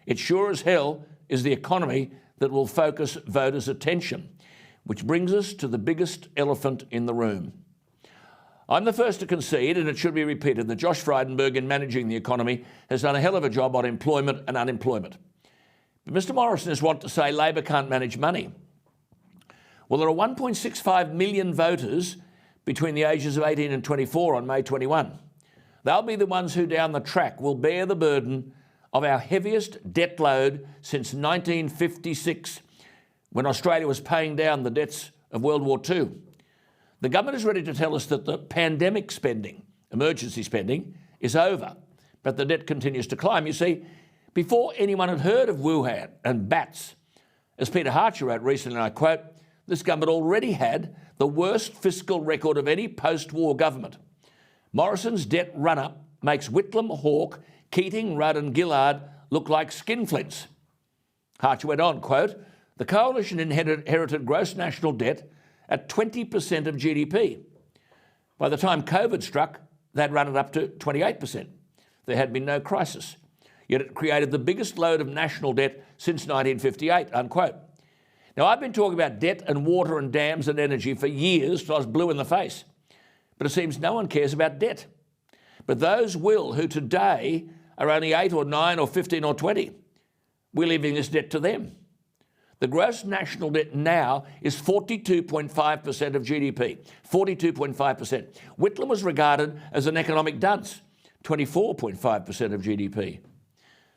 It sure as hell is the economy that will focus voters' attention, which brings us to the biggest elephant in the room. I'm the first to concede, and it should be repeated, that Josh Frydenberg, in managing the economy, has done a hell of a job on employment and unemployment. But Mr Morrison is wont to say Labor can't manage money. Well, there are 1.65 million voters between the ages of 18 and 24 on May 21. They'll be the ones who down the track will bear the burden of our heaviest debt load since 1956, when Australia was paying down the debts of World War II. The government is ready to tell us that the pandemic spending, emergency spending, is over, but the debt continues to climb. You see, before anyone had heard of Wuhan and bats, as Peter Harcher wrote recently, and I quote, this government already had the worst fiscal record of any post-war government. Morrison's debt run-up makes Whitlam, Hawke, Keating, Rudd and Gillard look like skinflints. Harcher went on, quote, the coalition inherited gross national debt at 20% of GDP. By the time COVID struck, they'd run it up to 28%. There had been no crisis, yet it created the biggest load of national debt since 1958, unquote. Now, I've been talking about debt and water and dams and energy for years till I was blue in the face. But it seems no one cares about debt. But those will who today are only 8 or 9 or 15 or 20. We're leaving this debt to them. The gross national debt now is 42.5% of GDP, 42.5%. Whitlam was regarded as an economic dunce, 24.5% of GDP.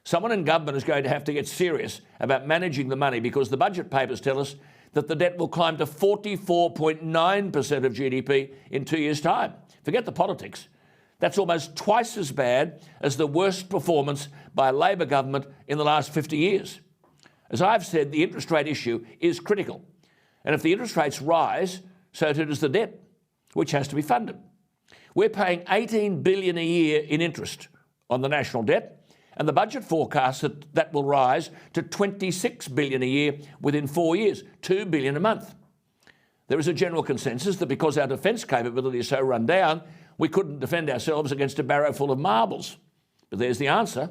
Someone in government is going to have to get serious about managing the money, because the budget papers tell us that the debt will climb to 44.9% of GDP in 2 years' time. Forget the politics. That's almost twice as bad as the worst performance by a Labor government in the last 50 years. As I've said, the interest rate issue is critical. And if the interest rates rise, so too does the debt, which has to be funded. We're paying $18 billion a year in interest on the national debt, and the budget forecasts that will rise to $26 billion a year within 4 years, $2 billion a month. There is a general consensus that because our defence capability is so run down, we couldn't defend ourselves against a barrow full of marbles. But there's the answer.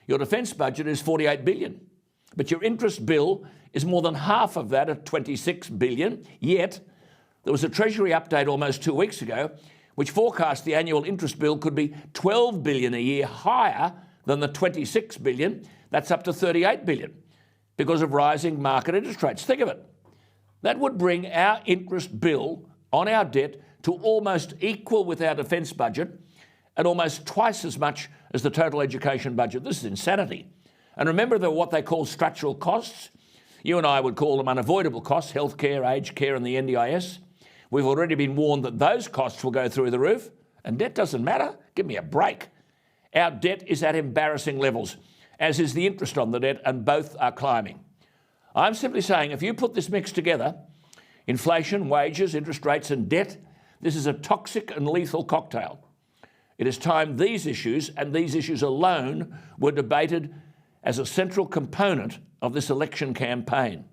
Your defence budget is $48 billion, but your interest bill is more than half of that at $26 billion, yet there was a Treasury update almost 2 weeks ago which forecast the annual interest bill could be $12 billion a year higher than the $26 billion. That's up to $38 billion because of rising market interest rates. Think of it. That would bring our interest bill on our debt to almost equal with our defence budget and almost twice as much as the total education budget. This is insanity. And remember what they call structural costs? You and I would call them unavoidable costs, healthcare, aged care and the NDIS. We've already been warned that those costs will go through the roof, and debt doesn't matter. Give me a break. Our debt is at embarrassing levels, as is the interest on the debt, and both are climbing. I'm simply saying, if you put this mix together, inflation, wages, interest rates and debt, this is a toxic and lethal cocktail. It is time these issues, and these issues alone, were debated as a central component of this election campaign.